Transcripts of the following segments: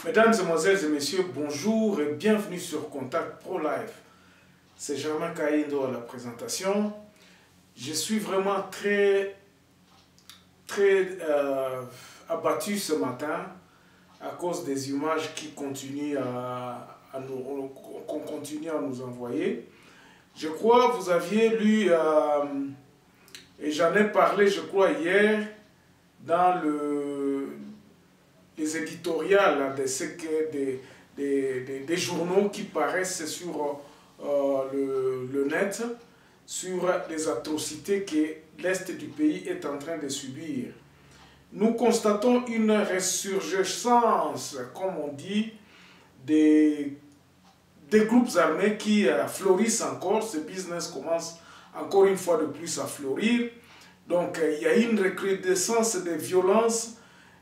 Mesdames, Mesdemoiselles et Messieurs, bonjour et bienvenue sur Contact Pro Live. C'est Germain Kaindo à la présentation. Je suis vraiment très abattu ce matin à cause des images qui continuent qu'on continue à nous envoyer. Je crois que vous aviez lu, et j'en ai parlé, je crois, hier, dans les éditoriales des journaux qui paraissent sur le net, sur les atrocités que l'Est du pays est en train de subir. Nous constatons une résurgence, comme on dit, des groupes armés qui fleurissent encore. Ce business commence encore une fois de plus à fleurir. Donc il y a une recrudescence des violences.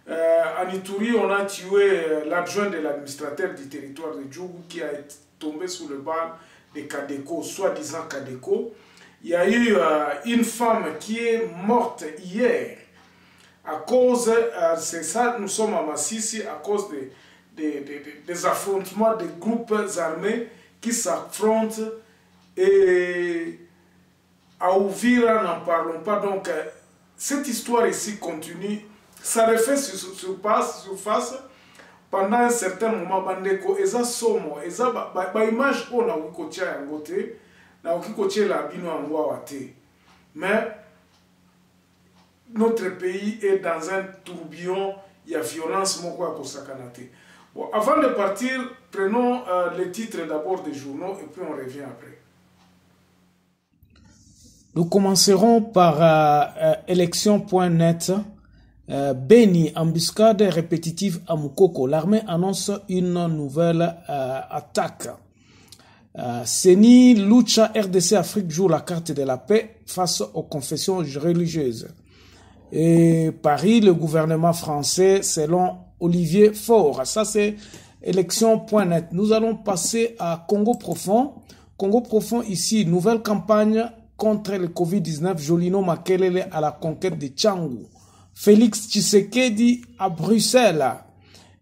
En Ituri, on a tué l'adjoint de l'administrateur du territoire de Djougou qui a tombé sous le bal de Kadeko, soi-disant Kadeko. Il y a eu une femme qui est morte hier à cause, c'est ça, nous sommes à Massissi, à cause des affrontements des groupes armés qui s'affrontent. Et à Ouvira, n'en parlons pas. Donc, cette histoire ici continue. Ça refait surface pendant un certain moment. Bandeko, eza somo, eza ba image on a wikotia yangote, na wikotia la bino angwa wate. Mais notre pays est dans un tourbillon, il y a violence moko à kosakanate. Bon, avant de partir, prenons les titres d'abord des journaux et puis on revient après. Nous commencerons par élection.net. Beni, embuscade répétitive à Moukoko. L'armée annonce une nouvelle attaque. Seni, Lucha, RDC Afrique joue la carte de la paix face aux confessions religieuses. Et Paris, le gouvernement français, selon Olivier Faure. Ça, c'est élection.net. Nous allons passer à Congo Profond. Congo Profond, ici, nouvelle campagne contre le Covid-19. Jolino Makelele à la conquête de Tchangou. Félix Tshisekedi à Bruxelles.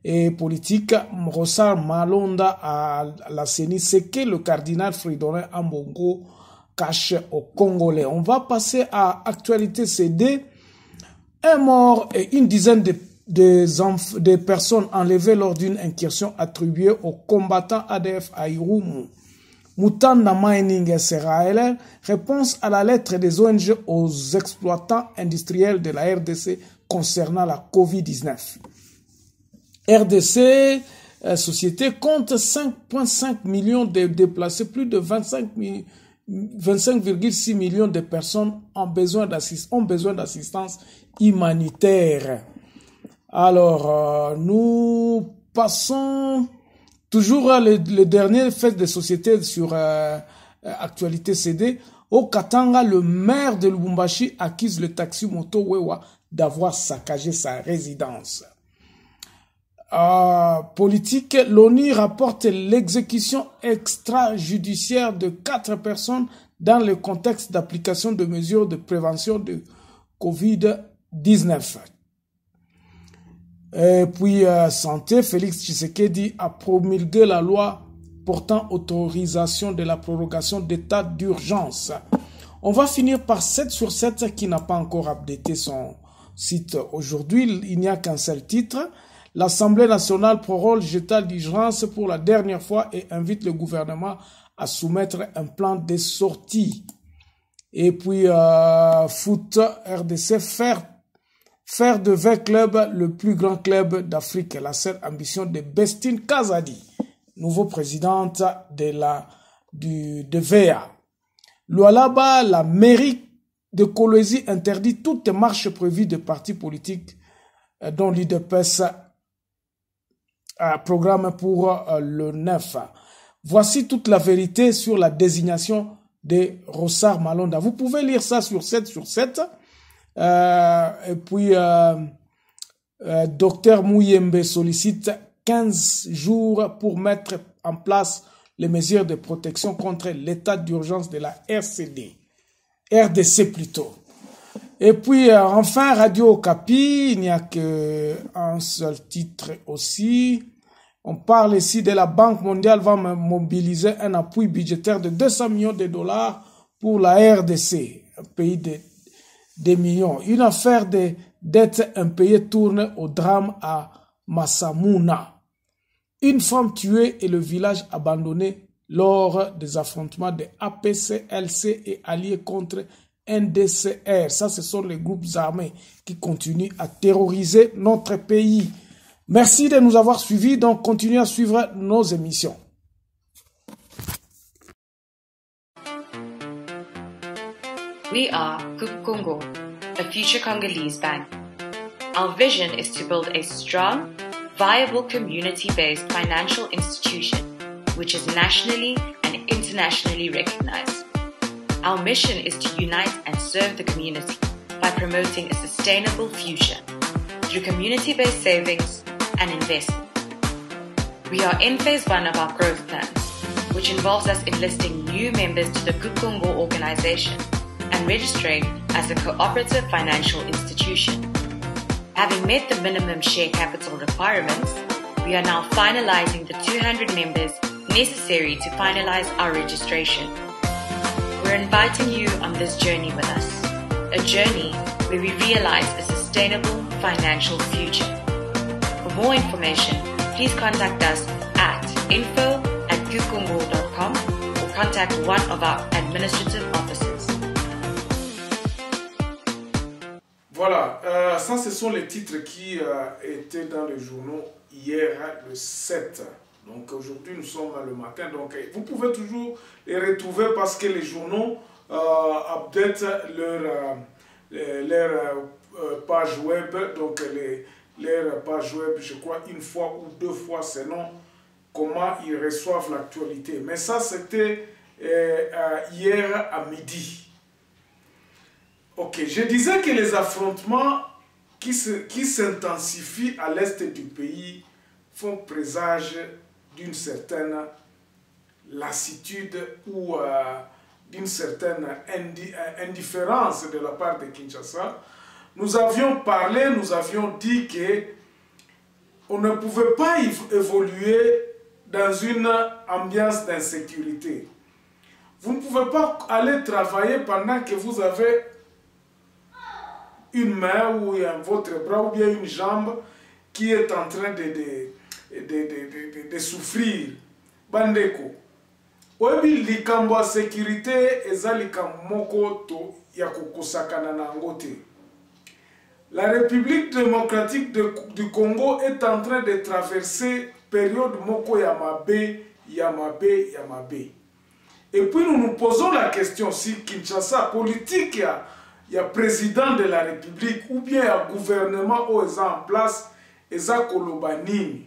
Et politique, Rossard Malonda à la CENI. C'est que le cardinal Fridolin Ambongo cache aux Congolais. On va passer à actualité CD. Un mort et une dizaine de personnes enlevées lors d'une incursion attribuée aux combattants ADF à Irumu. Mutanda Mining Israël, réponse à la lettre des ONG aux exploitants industriels de la RDC concernant la Covid-19. RDC, société, compte 5,5 millions de déplacés, plus de 25,6 millions de personnes ont besoin d'assistance humanitaire. Alors, nous passons toujours le dernier fait de société sur actualité CD. Au Katanga, le maire de Lubumbashi accuse le taxi moto Wewa d'avoir saccagé sa résidence. Politique, l'ONU rapporte l'exécution extrajudiciaire de 4 personnes dans le contexte d'application de mesures de prévention de Covid-19. Et puis, santé, Félix Tshisekedi a promulgué la loi portant autorisation de la prorogation d'état d'urgence. On va finir par 7 sur 7 qui n'a pas encore updaté son site aujourd'hui. Il n'y a qu'un seul titre. L'Assemblée nationale proroge l'état d'urgence pour la dernière fois et invite le gouvernement à soumettre un plan de sortie. Et puis, foot, RDC, faire de V Club le plus grand club d'Afrique. La seule ambition de Bestine Kazadi, nouveau présidente de VA. Lualaba, la mairie de Kolwezi interdit toutes marches prévues de partis politiques dont l'UDPS programme pour le 9. Voici toute la vérité sur la désignation de Rossard Malonda. Vous pouvez lire ça sur 7 sur 7. Et puis, Dr Mouyembe sollicite 15 jours pour mettre en place les mesures de protection contre l'état d'urgence de la RDC plutôt. Et puis, enfin, Radio Okapi, il n'y a qu'un seul titre aussi. On parle ici de la Banque mondiale va mobiliser un appui budgétaire de 200 millions de dollars pour la RDC, un pays des millions. Une affaire de dette impayée tourne au drame à Massamouna. Une femme tuée et le village abandonné lors des affrontements de APCLC et alliés contre NDCR. Ça, ce sont les groupes armés qui continuent à terroriser notre pays. Merci de nous avoir suivis. Donc, continuez à suivre nos émissions. We are Kup Congo, a future Congolese bank. Our vision is to build a strong, viable community-based financial institution which is nationally and internationally recognized. Our mission is to unite and serve the community by promoting a sustainable future through community-based savings and investment. We are in phase 1 of our growth plans, which involves us enlisting new members to the Kup Congo organization and registering as a cooperative financial institution. Having met the minimum share capital requirements, we are now finalizing the 200 members necessary to finalize our registration. We're inviting you on this journey with us, a journey where we realize a sustainable financial future. For more information, please contact us at info@kupcongo.com or contact one of our administrative officers. Voilà, ça ce sont les titres qui étaient dans les journaux hier, le 7. Donc aujourd'hui nous sommes le matin, donc vous pouvez toujours les retrouver parce que les journaux update leur page web, donc leur page web, je crois une fois ou deux fois selon comment ils reçoivent l'actualité. Mais ça c'était hier à midi. Ok, je disais que les affrontements qui s'intensifient à l'est du pays font présage d'une certaine lassitude ou d'une certaine indifférence de la part de Kinshasa. Nous avions parlé, nous avions dit que on ne pouvait pas évoluer dans une ambiance d'insécurité. Vous ne pouvez pas aller travailler pendant que vous avez une main ou votre bras ou bien une jambe qui est en train de souffrir. Bandeko. Obi likambo sécurité eza likambo moko to ya kokosakana na ngote. La République démocratique du Congo est en train de traverser période moko yamabe. Et puis nous nous posons la question si Kinshasa politique il y a président de la République ou bien il y a gouvernement où ils sont en place, ils ont Kolobanini.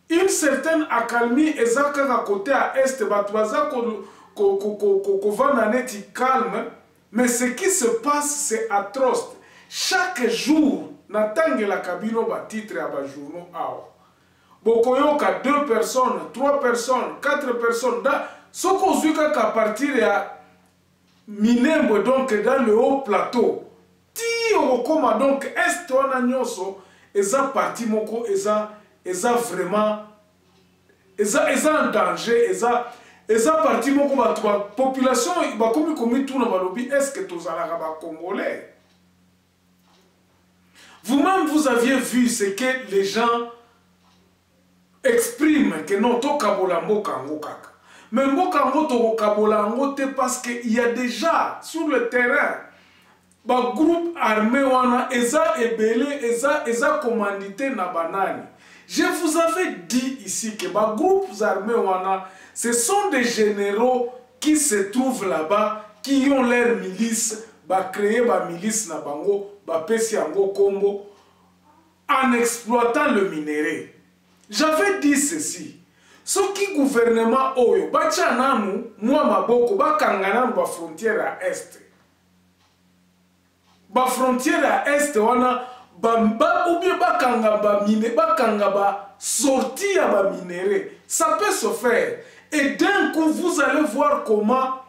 Une certaine accalmie est à côté à Est, calme, mais ce qui se passe, c'est atroce. Chaque jour, n'attend la cabine au titre à bas journaux. Bokoyoka 2 personnes, 3 personnes, 4 personnes. Ce qu'on suit qu'à partir de Minembo, donc dans le haut plateau. Ti okoma donc est wana nyonso eza parti moko eza vraiment eza en danger eza parti moko ba population ba komi tout na balobi est-ce que tozalaka ba congolais. Vous-même vous aviez vu ce que les gens expriment que non to kabola mboka ngokaka. Mais mboka ngoto kabola ngote parce qu'il y a déjà sur le terrain ba groupe armé wana eza ebele eza commandité na banani. Je vous avais dit ici que ba groupes armés wana ce sont des généraux qui se trouvent là-bas qui ont leur milice ba créer ba milice na bango ba pesi yango kombo en exploitant le minerai. J'avais dit ceci. Ce qui gouvernement oyo bacha nanu mwa maboko bakangana ba frontière à est. ba frontière à est wana ou bien bakanga ba mine bakanga ba sortie à ba minerai. Ça peut se faire. Et d'un coup vous allez voir comment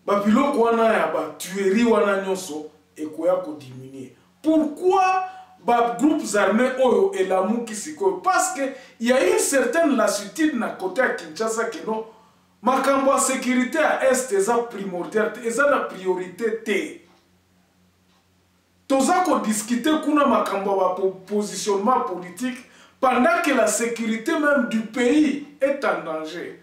ba biloko wana ya ba tuerie wana nyonso et koya ko diminuer. Pourquoi les groupes armés oyo et la Moukisiko? Parce qu'il y a une certaine lassitude na côté à Kinshasa que non, makambo à sécurité à est eza primordial, eza la priorité te. Toza ko discuter kuna makambo à positionnement politique pendant que la sécurité même du pays est en danger.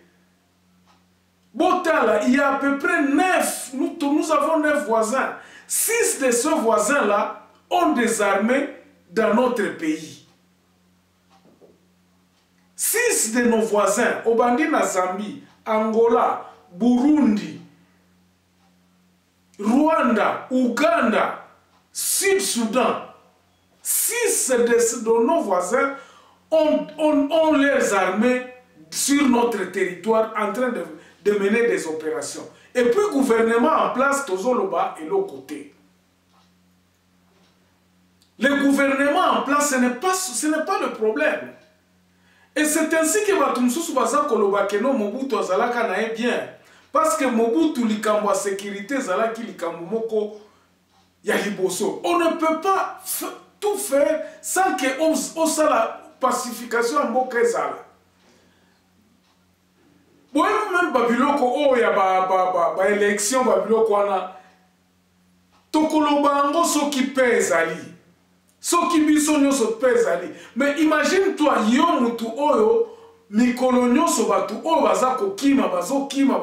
Botala, il y a à peu près 9, nous avons 9 voisins. 6 de ces voisins-là ont des armées dans notre pays. 6 de nos voisins, Obandi na Zambie, Angola, Burundi, Rwanda, Ouganda, Sud-Soudan, 6 de nos voisins ont leurs armées sur notre territoire en train de mener des opérations. Et puis le gouvernement en place, Tozoloba et l'autre côté. Le gouvernement en place, ce n'est pas le problème. Et c'est ainsi que Batumsusu Baza Koloba Keno Mobutu Azalaka nae bien. Parce que Mobutu likambo sécurité Zalaki likambo moko ya liboso. On ne peut pas tout faire sans que on sa la pacification en Mboka Zala. Bon, même Babiloko, oh, il y a élection, Babiloko, Tokoloba Ango, so qui pèse Ali. So qui bisonyo so pèse Ali. Mais imagine-toi, yo mutu oyo, mikolonyo so batu, oh, bazako kima, bazo kima.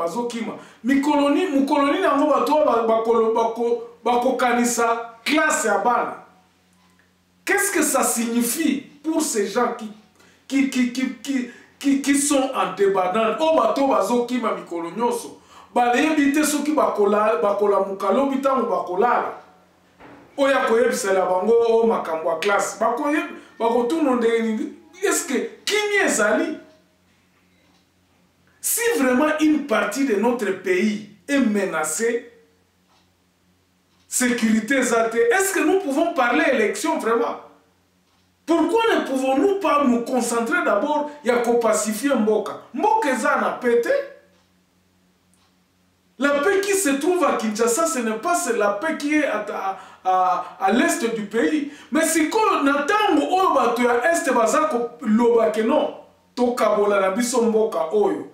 Mukoloni nango batu, bako kanisa, classe ya bana. Qu'est-ce que ça signifie pour ces gens qui sont en débandade? Oh, bato bazo kima mikolonyoso. Balebite soki bakola mukalo bitango bakolala. Oya koyebisa la bango o makambo a classe. Bako tout monde est-ce que kimi ezali? Si vraiment une partie de notre pays est menacée, sécurité zate, est-ce que nous pouvons parler élection vraiment? Pourquoi ne pouvons-nous pas nous concentrer d'abord à pacifier Mboka? Mboka ezana pété. La paix qui se trouve à Kinshasa, ce n'est pas la paix qui est à l'est du pays. Mais si on attend au bateau à est, bazako lobake non, to kabola na biso Mboka oyo.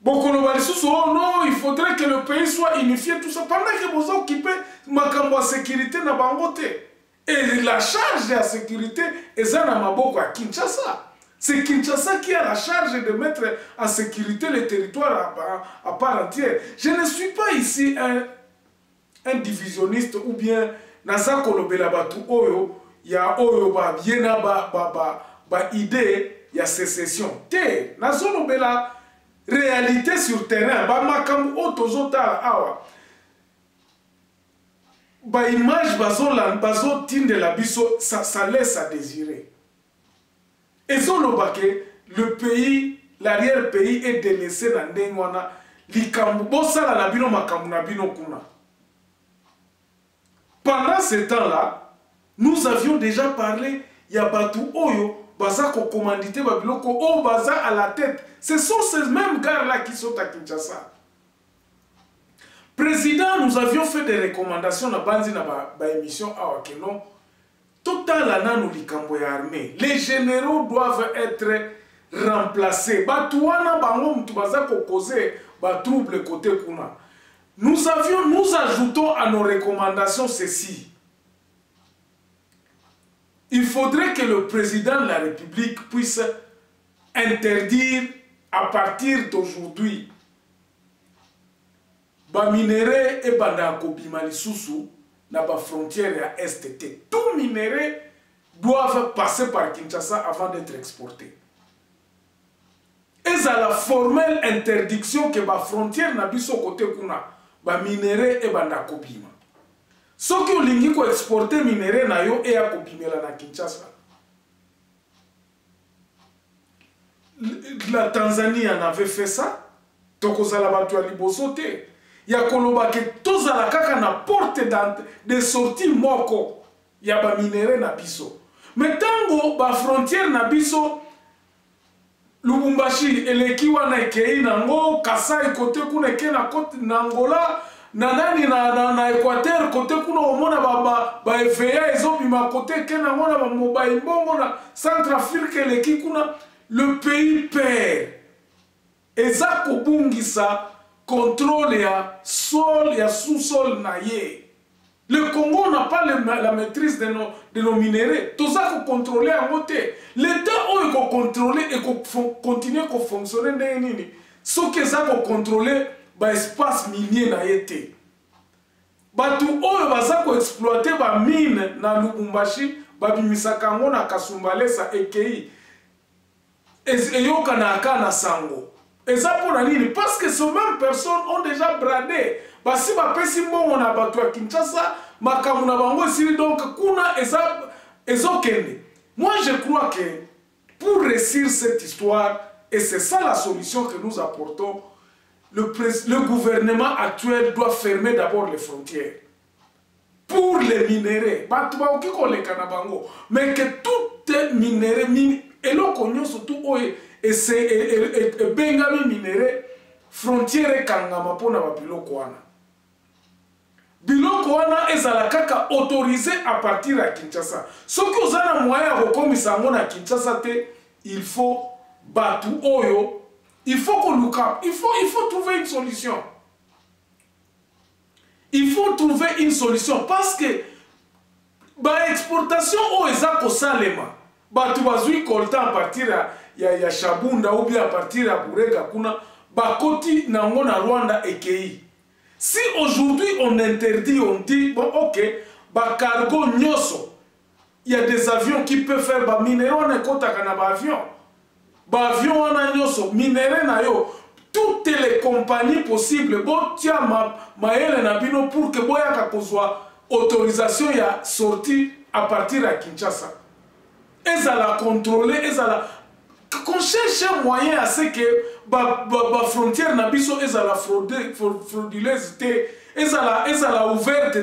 Beaucoup de gens oh non, il faudrait que le pays soit unifié, tout ça. Pendant que vous occupez makambo à sécurité na bangote. Et la charge de la sécurité est à Maboko à Kinshasa. C'est Kinshasa qui a la charge de mettre en sécurité le territoire à part entière. Je ne suis pas ici un divisionniste ou bien Nasa Kolobela Batu Oyo, il y a Oyo ba Biena ba idée, il y a sécession. Té, Nasa Kolobela réalité sur terrain, ba makam otozota awa. Ba image bazo tinde la biso, ça laisse à désirer. Et le pays, l'arrière-pays est délaissé dans des mois. Pendant ce temps-là, nous avions déjà parlé, il y a Batou Oyo, Bazako commandité, Babiloko, O Baza à la tête. Ce sont ces mêmes gars-là qui sont à Kinshasa. Président, nous avions fait des recommandations dans la émission à Wakenon. Total ananu likambo ya armée. Les généraux doivent être remplacés. Batouana bango mtubaza kokoze ba trouble côté kuna. Nous ajoutons à nos recommandations ceci. Il faudrait que le président de la République puisse interdire à partir d'aujourd'hui ba minéraux et banda kobima lisusu na ba frontière à STT. Tous minéraux doivent passer par Kinshasa avant d'être exportés. Et à la formelle interdiction que ba frontière na biso côté kuna ba minéraux et banda kobima. Ce qui olingi ko exporter minéraux na yo et a kobimela na Kinshasa. La Tanzanie en avait fait ça. Tokozala batu ya liboso te. ya koloba ke tozala kaka na porte de sortie moko ya ba minere na biso. Mais tango ba frontière na biso Lubumbashi eleki wana ekei nango, Kasai kote kuna eke na kote na Angola, na nani na Equateur kote kuna omona ba FA ezobima kote eke na ngona ba mobile bongo na Centrafrique eleki kuna. Le pays perd. Eza kobungisa contrôle ya sol ya sous-sol na ye. Le Congo n'a pas la maîtrise de nos minéraux. Tout ça qu'on contrôler en côté. L'État où qu'on contrôler et qu'on continue à fonctionner dans les ce que ça qu'on contrôler bah espace minier na été. Bah tout où bah ça qu'on exploiter bah mine na Lubumbashi bah bimisakango na Kasumbale sa ekei. Et yoka na aka na sango. Et ça pour la ligne parce que ces mêmes personnes ont déjà bradé. Bah si ma pesi mbongo na bato ya Kinshasa makamu na bango esili donc kuna ezokende. Moi je crois que pour réussir cette histoire, et c'est ça la solution que nous apportons, le gouvernement actuel doit fermer d'abord les frontières pour les minéraux. Bato ba okiko le kanabango mais que tout est minéré et lo konyo surtout oye et c'est bengami minéré frontière kangama pona ba biloko wana. Biloko wana ezala kaka autorisé à partir de Kinshasa. Ce que vous avez moyen de rekomisa na Kinshasa te, il faut batu oyo, il faut qu'on nous capte, il faut trouver une solution. Il faut trouver une solution parce que ba exportation o ezako salema. Batu bazui kolta à partir ya Shabunda ou bien à partir ya Burega kuna bakoti nango na Rwanda ekei. Si aujourd'hui on interdit, on dit, bon ok, bah cargo nyoso, il y a des avions qui peuvent faire, bah minéraux on est contre un avion. Bah avion on a nyoso, minéraux na yo, toutes les compagnies possibles, bon tiens ma elle na bino pour que boya kakozwa autorisation ya sortie à partir de Kinshasa. Et ça la contrôler, et ça la qu'on cherche un moyen à ce que la frontière na biso est la frauduleuse est la ouverte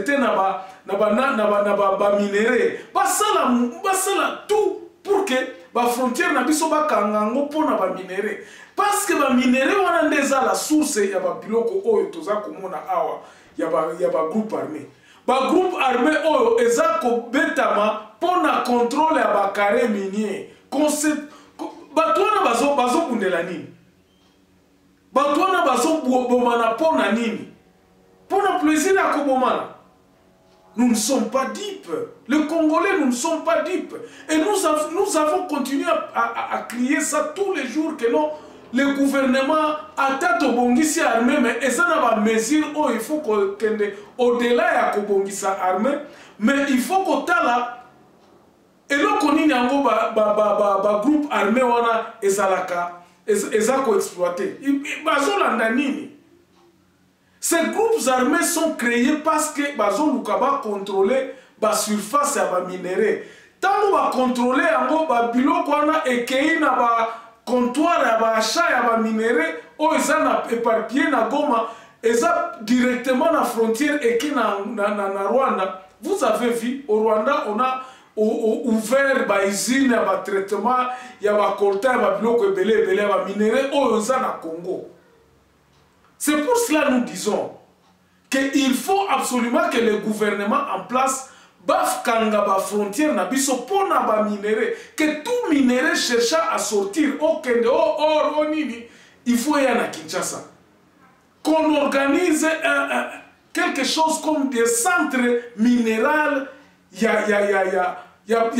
na minéré ba sala tout pour que la frontière na biso ba kangango pona ba minéré parce que ba minéré wana ndeza la source ya ba biloko oyo toza komona awa ya ba groupe armé oyo eza ko betama pona contrôle ya ba carré minier concept Batouana bazo bundela nini? Batouana bazo bomana pona nini? Pona plaisir à kobomana. Nous ne sommes pas dupes. Les Congolais, nous ne sommes pas dupes. Et nous avons continué à crier ça tous les jours que non, le gouvernement attaque au bongisi armé, mais ça n'a pas mesure où il faut au-delà de bongisi armé, mais il faut qu'on tala. Et là, on a un groupe armé wana ezalaka ezako exploité. Ces groupes armés sont créés parce que bazo lukaba contrôler ba surface ya ba minéraux. Tant ba contrôler yango ba biloko wana ekei na ba comptoir ya ba achat ya ba minéraux o eza na éparpillé na Goma eza directement na frontière eki na Rwanda. Vous avez vu au Rwanda on a ouvert ba usine ya ba traitement ya ba colta ya ba biloko ebele ya ba minéraux oyo eza na Congo. C'est pour cela nous disons qu'il faut absolument que le gouvernement en place baf kanga ba frontière na biso pona ba minéraux, que tout minéraux cherchant à sortir au kende au nini, il faut y aller à Kinshasa. Qu'on organise quelque chose comme des centres minéraux. Il y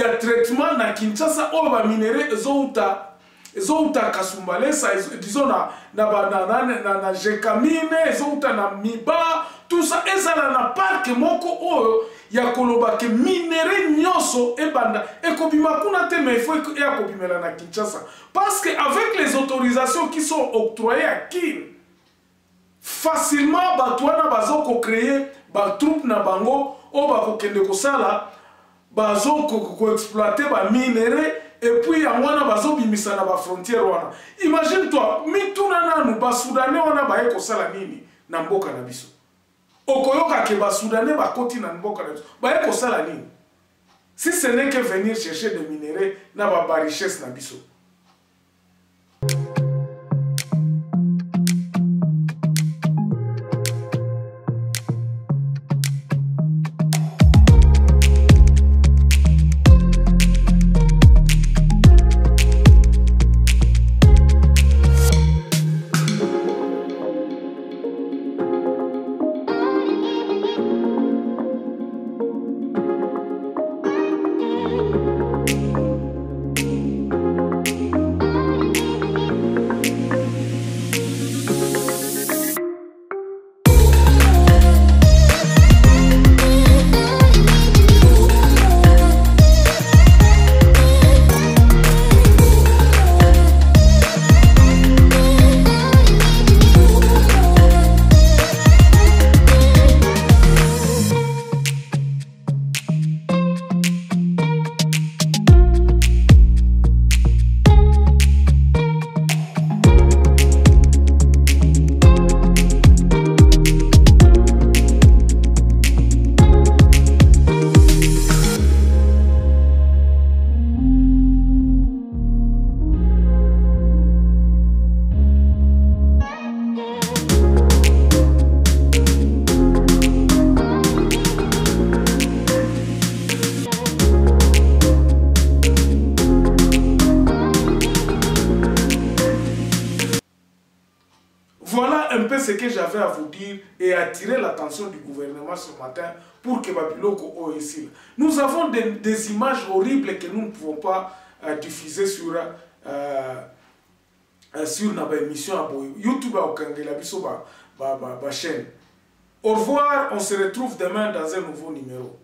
a traitement na Kinshasa où ba minéraux ezouta Kasumbale ça disons na Jekamine ezouta na Miba tout ça ezala na parc moko oyo ya koloba ke minéraux nyonso ebanda ekobima kuna te mais il faut ekobimela na Kinshasa parce que avec les autorisations qui sont octroyées à Kin facilement batwana bazoko créer ba troupe na bango o ba kokende kosala bazoko ko exploiter ba minéraux et puis ya wana bazo bimisa na ba frontière wana imagine toi mituna nanu ba soudanais wana ba ekosala nini na mboka na biso okoyoka ke ba soudanais ba koti na mboka na biso ba ko sala nini si ce n'est que venir chercher des minéraux na ba richesse na biso. Voilà un peu ce que j'avais à vous dire et attirer l'attention du gouvernement ce matin pour que Babiloko OSI. Nous avons des images horribles que nous ne pouvons pas diffuser sur notre émission à YouTube ou chaîne. Au revoir, on se retrouve demain dans un nouveau numéro.